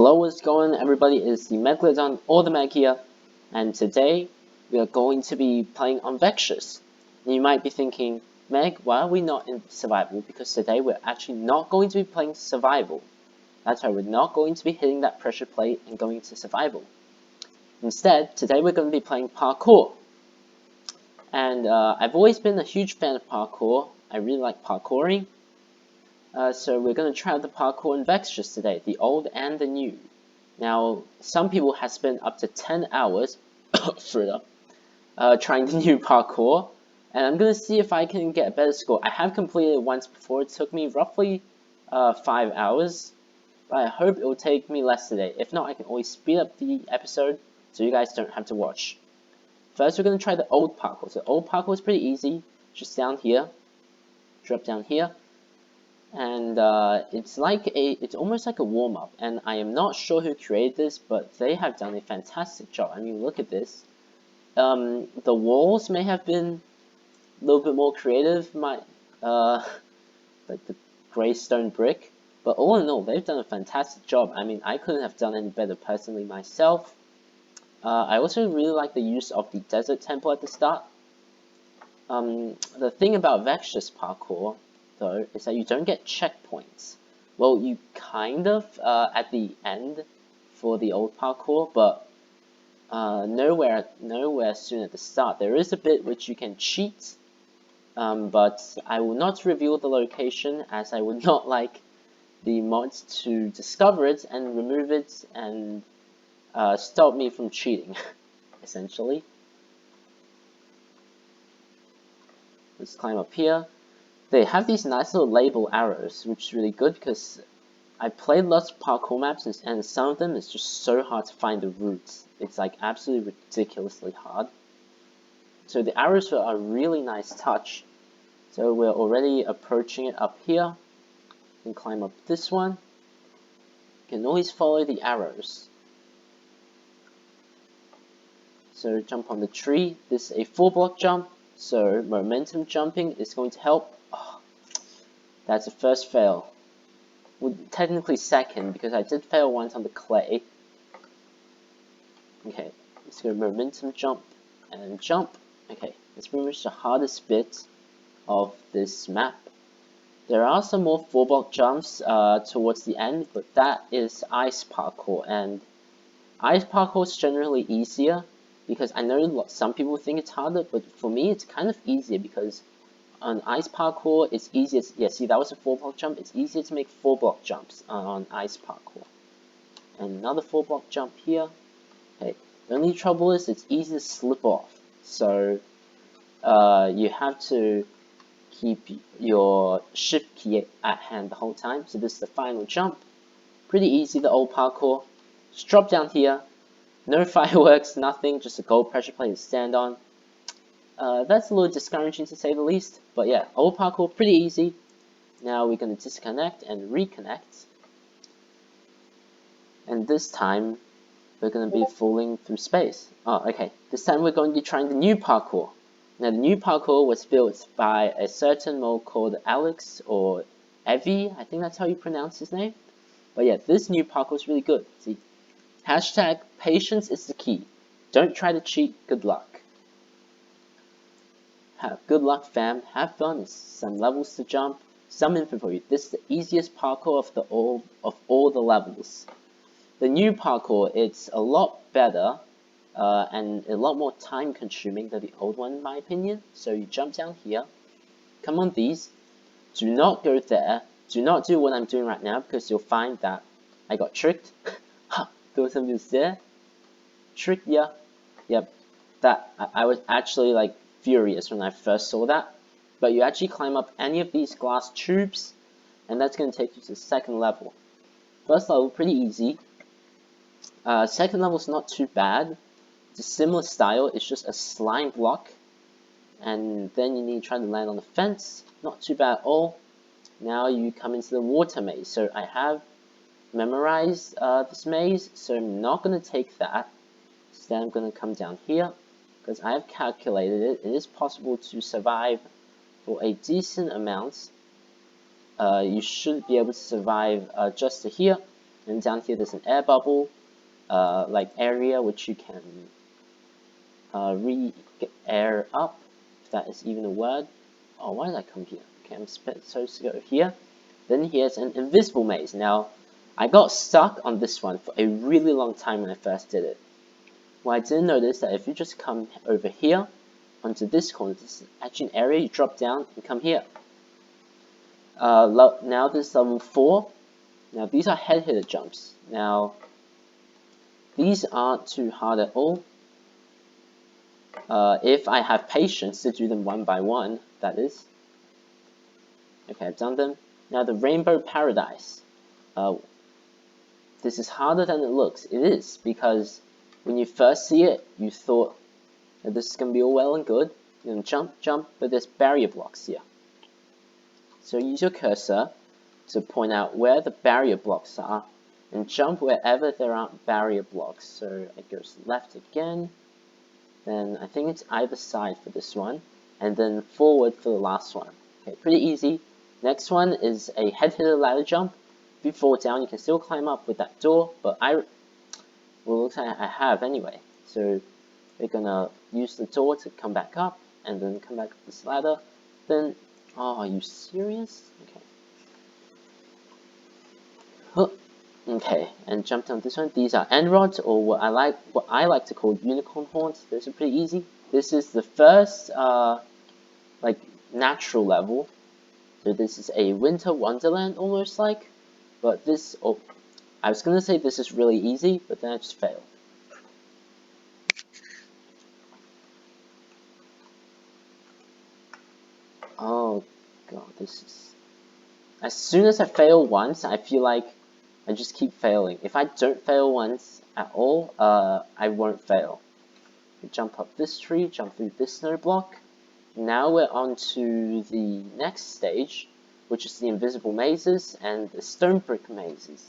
Hello, what's going on, everybody? It's the Megalodon or the Meg here, and today we are going to be playing on Vexus. And you might be thinking, Meg, why are we not in survival? Because today we're actually not going to be playing survival. That's right, we're not going to be hitting that pressure plate and going to survival. Instead, today we're going to be playing parkour. And I've always been a huge fan of parkour. I really like parkouring. So we're going to try out the parkour in Vexus today, the old and the new. Now, some people have spent up to 10 hours trying the new parkour, and I'm going to see if I can get a better score. I have completed it once before. It took me roughly 5 hours, but I hope it will take me less today. If not, I can always speed up the episode so you guys don't have to watch. First, we're going to try the old parkour. So old parkour is pretty easy. Just down here, drop down here. And it's almost like a warm-up, and I am not sure who created this, but they have done a fantastic job. I mean, look at this. The walls may have been a little bit more creative, like the gray stone brick, but all in all, they've done a fantastic job. I mean, I couldn't have done any better personally myself. I also really like the use of the desert temple at the start. The thing about Vexus parkour, though, is that you don't get checkpoints. Well, you kind of at the end for the old parkour, but nowhere soon at the start. There is a bit which you can cheat, but I will not reveal the location, as I would not like the mods to discover it and remove it and stop me from cheating, essentially. Let's climb up here. They have these nice little label arrows, which is really good because I played lots of parkour maps and some of them is just so hard to find the routes. It's like absolutely ridiculously hard. So the arrows are a really nice touch. So we're already approaching it up here. You can climb up this one. You can always follow the arrows. So jump on the tree. This is a 4-block jump. So momentum jumping is going to help. Oh, that's the first fail. Well, technically second, because I did fail once on the clay. Okay, let's go momentum jump and jump. Okay, that's pretty much the hardest bit of this map. There are some more 4-block jumps towards the end, but that is ice parkour, and ice parkour is generally easier because I know some people think it's harder, but for me it's kind of easier because on ice parkour it's easier. Yeah, see, that was a 4-block jump. It's easier to make 4-block jumps on ice parkour. And another 4-block jump here. Okay, the only trouble is it's easy to slip off. So you have to keep your shift key at hand the whole time. So this is the final jump. Pretty easy, the old parkour. Just drop down here. No fireworks, nothing, just a gold pressure plate to stand on. That's a little discouraging to say the least, but yeah, old parkour, pretty easy. Now we're going to disconnect and reconnect. And this time, we're going to be falling through space. Oh, okay. This time we're going to be trying the new parkour. Now, the new parkour was built by a certain mod called Alex, or Evie, I think that's how you pronounce his name. But yeah, this new parkour is really good. See? Hashtag patience is the key. Don't try to cheat, good luck. Good luck, fam. Have fun. Some levels to jump. Some info for you. This is the easiest parkour of all the levels. The new parkour, it's a lot better and a lot more time consuming than the old one in my opinion. So you jump down here. Come on these. Do not go there. Do not do what I'm doing right now because you'll find that I got tricked. There was something there. Trick, yeah. Yep. That I was actually like furious when I first saw that. But you actually climb up any of these glass tubes, and that's going to take you to the second level. First level, pretty easy. Second level is not too bad. It's a similar style. It's just a slime block, and then you need to try to land on the fence. Not too bad at all. Now you come into the water maze. So I have memorized this maze, so I'm not going to take that. Instead, I'm going to come down here because I have calculated it. It is possible to survive for a decent amount. You should be able to survive just to here. And down here there's an air bubble, like area which you can air up, if that is even a word. Oh, why did I come here? Okay, I'm supposed to go here. Then here's an invisible maze. Now, I got stuck on this one for a really long time when I first did it. Well, I didn't notice that if you just come over here, onto this corner, this is actually an area, you drop down and come here. Now this is level 4. Now these are head hitter jumps. Now, these aren't too hard at all. If I have patience to do them one by one, that is. Okay, I've done them. Now the Rainbow Paradise. This is harder than it looks. It is, because when you first see it, you thought that this is going to be all well and good. You're going to jump, but there's barrier blocks here. So use your cursor to point out where the barrier blocks are, and jump wherever there aren't barrier blocks. So it goes left again, then I think it's either side for this one, and then forward for the last one. Okay, pretty easy. Next one is a head hitter ladder jump. If you fall down, you can still climb up with that door, but well, looks like I have anyway. So we're gonna use the door to come back up, and then come back up this ladder. Then, oh, are you serious? Okay. Huh. Okay, and jump down this one. These are end rods, or what I like to call unicorn horns. Those are pretty easy. This is the first like natural level. So this is a winter wonderland almost like, but this, oh, I was gonna say this is really easy, but then I just failed. Oh god, this is, as soon as I fail once, I feel like I just keep failing. If I don't fail once at all, I won't fail. We jump up this tree, jump through this snow block. Now we're on to the next stage, which is the invisible mazes and the stone brick mazes.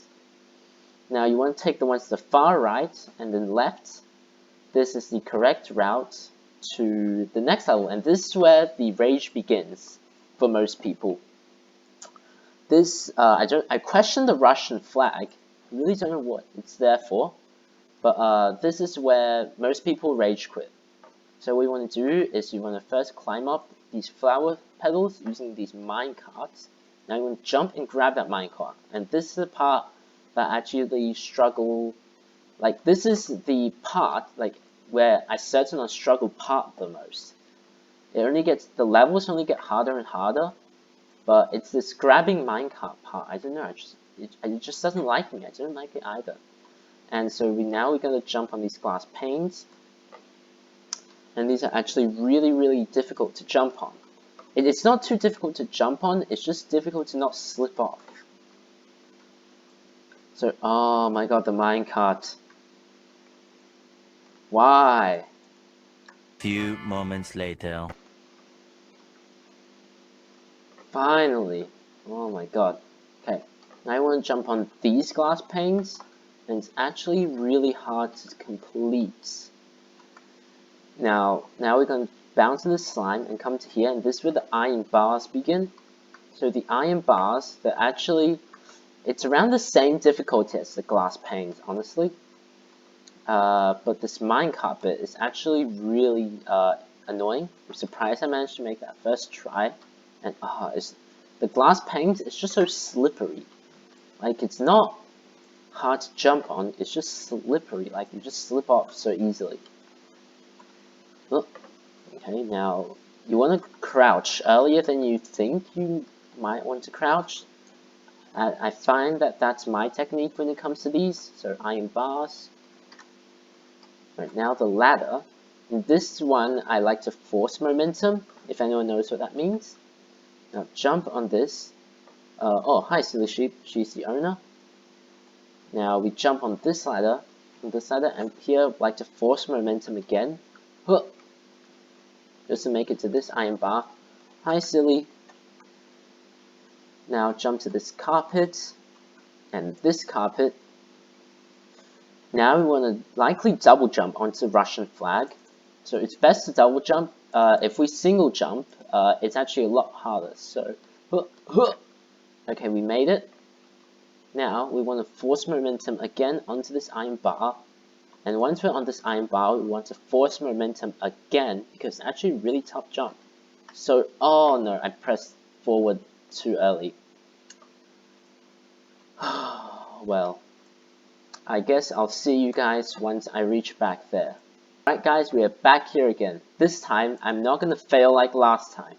Now you want to take the ones to the far right and then left. This is the correct route to the next level, and this is where the rage begins for most people. This, I question the Russian flag. I really don't know what it's there for, but this is where most people rage quit. So what you want to do is you want to first climb up these flower petals using these mine carts. Now you want to jump and grab that mine cart, and this is the part that actually struggle. Like, this is the part like where I certainly struggle part the most. The levels only get harder and harder, but it's this grabbing minecart part. I don't know. It just doesn't like me. I don't like it either. And so now we're gonna jump on these glass panes, and these are actually really, really difficult to jump on. It's not too difficult to jump on. It's just difficult to not slip off. So, oh my god, the minecart. Why? Few moments later. Finally. Oh my god. Okay, now I want to jump on these glass panes, and it's actually really hard to complete. Now we're going to bounce in the slime and come to here, and this is where the iron bars begin. So the iron bars, they're actually, it's around the same difficulty as the glass panes, honestly. But this minecart bit is actually really annoying. I'm surprised I managed to make that first try. And the glass panes, it's just so slippery. Like, it's not hard to jump on, it's just slippery. Like, you just slip off so easily. Oh, okay, now you want to crouch earlier than you think you might want to crouch. I find that that's my technique when it comes to these. So iron bars. Right, now the ladder. In this one, I like to force momentum, if anyone knows what that means. Now jump on this. Oh, hi Silly Sheep, she's the owner. Now we jump on this ladder, and here like to force momentum again. Huh. Just to make it to this iron bar. Hi Silly. Now jump to this carpet, and this carpet. Now we want to likely double jump onto the Russian flag. So it's best to double jump. If we single jump, it's actually a lot harder. So, okay, we made it. Now we want to force momentum again onto this iron bar. And once we're on this iron bar, we want to force momentum again because it's actually a really tough jump. So, oh no, I pressed forward too early. Well, I guess I'll see you guys once I reach back there. Alright guys, we are back here again. This time, I'm not going to fail like last time.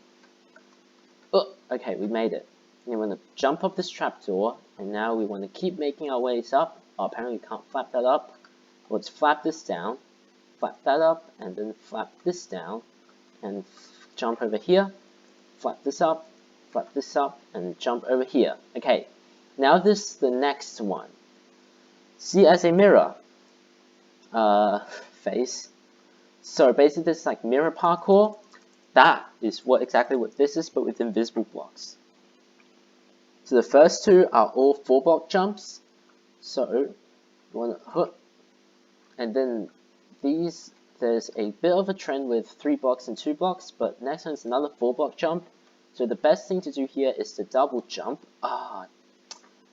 Oh, okay, we made it. We want to jump up this trapdoor, and now we want to keep making our ways up. Oh, apparently we can't flap that up. Let's flap this down, flap that up, and then flap this down, and jump over here, flap this up, and jump over here. Okay, now this is the next one. See as a mirror face. So basically this is like mirror parkour. That is exactly what this is, but with invisible blocks. So the first two are all 4-block jumps. So you want to hook, and then these, there's a bit of a trend with 3 blocks and 2 blocks, but next one is another 4-block jump. So the best thing to do here is to double jump. I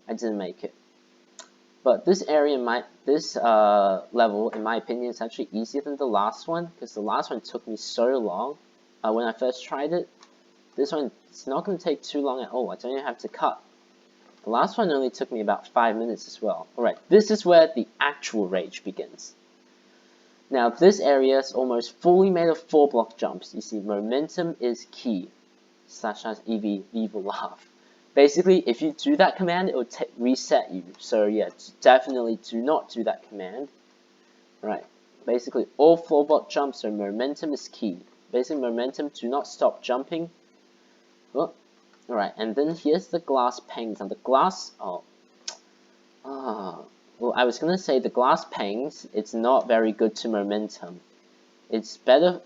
didn't make it. But this area, level, in my opinion, is actually easier than the last one, because the last one took me so long when I first tried it. This one, it's not going to take too long at all. I don't even have to cut. The last one only took me about 5 minutes as well. Alright, this is where the actual rage begins. Now, this area is almost fully made of 4-block jumps. You see, momentum is key. /EV evil laugh. Basically, if you do that command, it will reset you. So yeah, definitely do not do that command. Right. Basically, all 4-block jumps, so momentum is key. Basically, momentum, do not stop jumping. Oh, alright, and then here's the glass panes. And the glass, well, I was gonna say the glass panes, it's not very good to momentum. It's better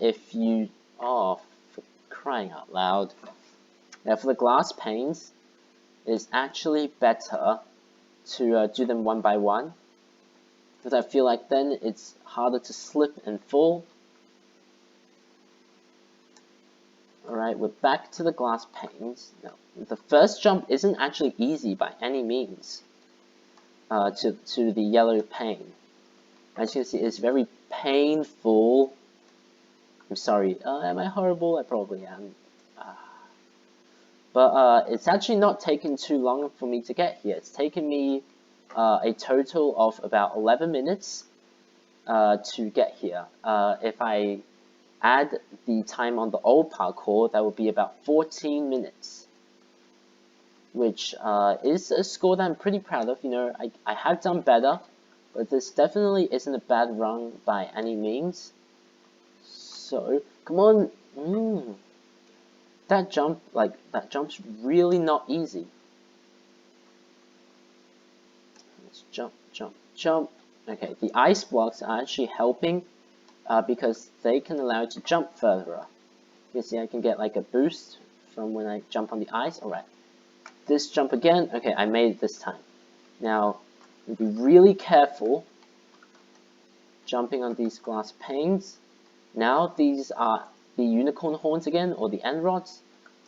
if you, for crying out loud. Now for the glass panes, it's actually better to do them one by one, because I feel like then it's harder to slip and fall. Alright, we're back to the glass panes. Now, the first jump isn't actually easy by any means to the yellow pane. As you can see, it's very painful. I'm sorry, am I horrible? I probably am. But it's actually not taken too long for me to get here. It's taken me a total of about 11 minutes to get here. If I add the time on the old parkour, that would be about 14 minutes. Which is a score that I'm pretty proud of. You know, I have done better, but this definitely isn't a bad run by any means. So, come on. That jump's really not easy. Let's jump. Okay, the ice blocks are actually helping because they can allow you to jump further. You see, I can get like a boost from when I jump on the ice. Alright, this jump again. Okay, I made it this time. Now, be really careful jumping on these glass panes. Now, these are the unicorn horns again, or the end rods.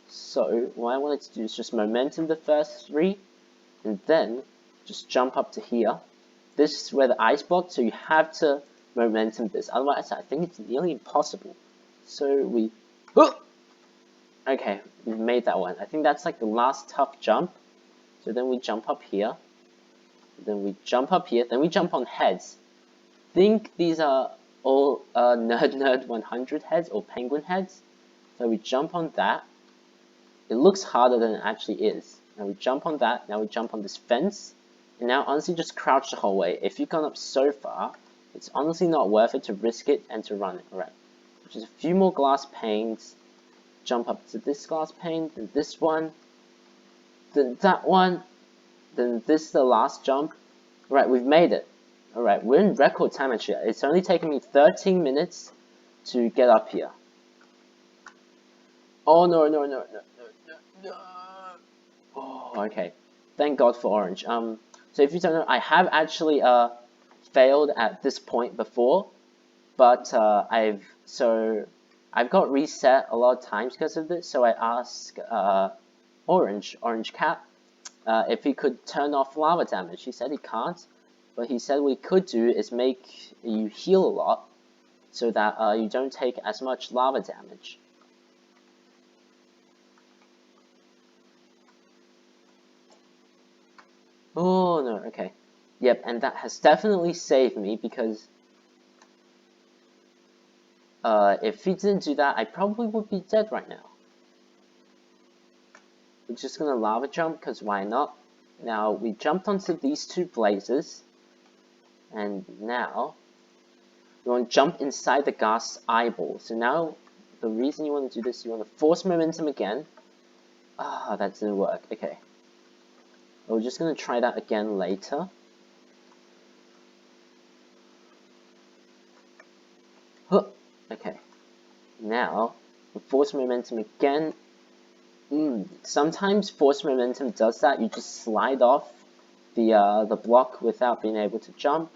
So what I wanted to do is just momentum the first 3, and then just jump up to here. This is where the ice block, so you have to momentum this. Otherwise, I think it's nearly impossible. So we, okay, we've made that one. I think that's like the last tough jump. So then we jump up here. Then we jump up here. Then we jump on heads. Think these are all Nerd 100 heads or penguin heads. So we jump on that. It looks harder than it actually is. Now we jump on that. Now we jump on this fence. And now honestly just crouch the whole way. If you've gone up so far, it's honestly not worth it to risk it and to run it. Alright. Just a few more glass panes. Jump up to this glass pane. Then this one. Then that one. Then this is the last jump. Alright, we've made it. Alright, we're in record time actually. It's only taken me 13 minutes to get up here. Oh no. Oh, okay. Thank God for orange. So if you don't know, I have actually failed at this point before, but I've got reset a lot of times because of this. So I asked Orange Cat, if he could turn off lava damage. He said he can't, but he said what he could do is make you heal a lot, so that you don't take as much lava damage. Oh no, okay. Yep, and that has definitely saved me, because if he didn't do that, I probably would be dead right now. We're just gonna lava jump, because why not? Now, we jumped onto these two blazes, and now you want to jump inside the gas eyeball. So now, the reason you want to do this, you want to force momentum again. Ah, that didn't work. Okay. We're just going to try that again later. Huh. Okay. Now, force momentum again. Sometimes force momentum does that. You just slide off the block without being able to jump.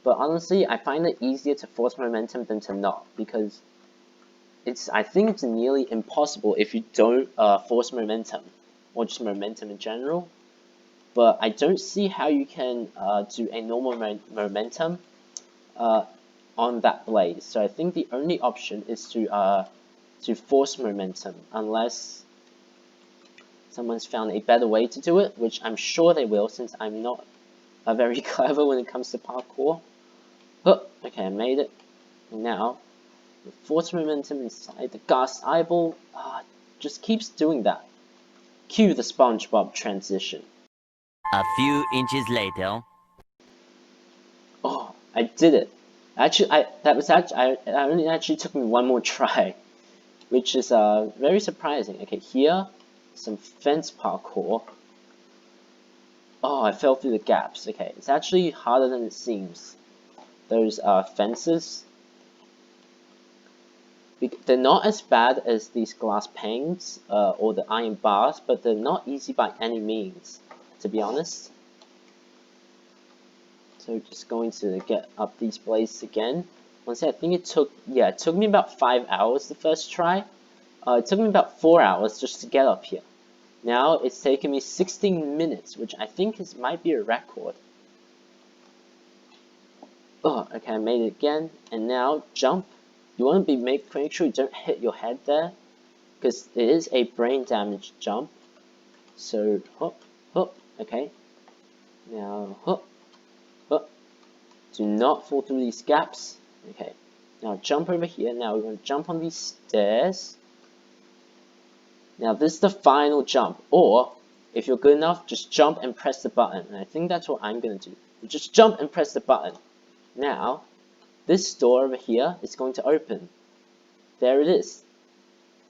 But honestly, I find it easier to force momentum than to not, because I think it's nearly impossible if you don't force momentum, or just momentum in general. But I don't see how you can do a normal momentum on that blaze. So I think the only option is to force momentum, unless someone's found a better way to do it, which I'm sure they will, since I'm not very clever when it comes to parkour. Oh, okay, I made it. Now, the force momentum inside the gas eyeball just keeps doing that. Cue the SpongeBob transition. A few inches later. Oh, I did it. Actually, it only actually took me one more try, which is very surprising. Okay, here, some fence parkour. Oh, I fell through the gaps. Okay, it's actually harder than it seems. Those fences, they're not as bad as these glass panes or the iron bars, but they're not easy by any means, to be honest. So just going to get up these blazes again. Once I think it took me about 5 hours the first try. It took me about 4 hours just to get up here. Now it's taken me 16 minutes, which I think might be a record. Oh, okay, I made it again. And now jump. You want to make sure you don't hit your head there, because it is a brain damage jump. So hop, hop. Okay. Now hop, hop. Do not fall through these gaps. Okay. Now jump over here. Now we're going to jump on these stairs. Now this is the final jump, or if you're good enough, just jump and press the button. And I think that's what I'm going to do. Just jump and press the button. Now, this door over here is going to open. There it is.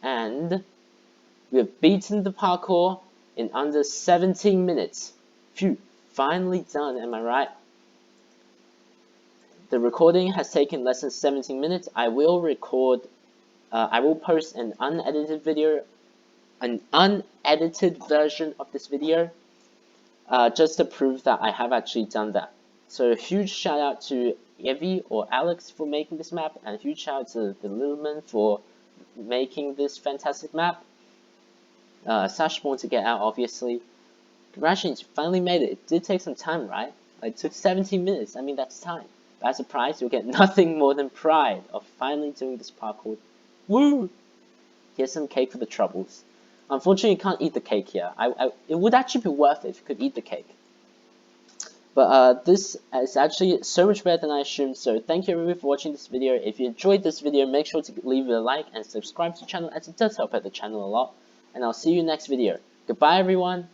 And we have beaten the parkour in under 17 minutes. Phew, finally done, am I right? The recording has taken less than 17 minutes. I will post an unedited version of this video, just to prove that I have actually done that. So a huge shout out to Evie or Alex for making this map, and a huge shout out to the Littleman for making this fantastic map. Sashborn to get out, obviously. Congratulations, you finally made it. It did take some time, right? It took 17 minutes. I mean, that's time. But as a prize, you'll get nothing more than pride of finally doing this parkour. Woo! Here's some cake for the troubles. Unfortunately, you can't eat the cake here. It would actually be worth it if you could eat the cake. But this is actually so much better than I assumed, so thank you everyone for watching this video. If you enjoyed this video, make sure to leave it a like and subscribe to the channel, as it does help out the channel a lot. And I'll see you next video. Goodbye everyone!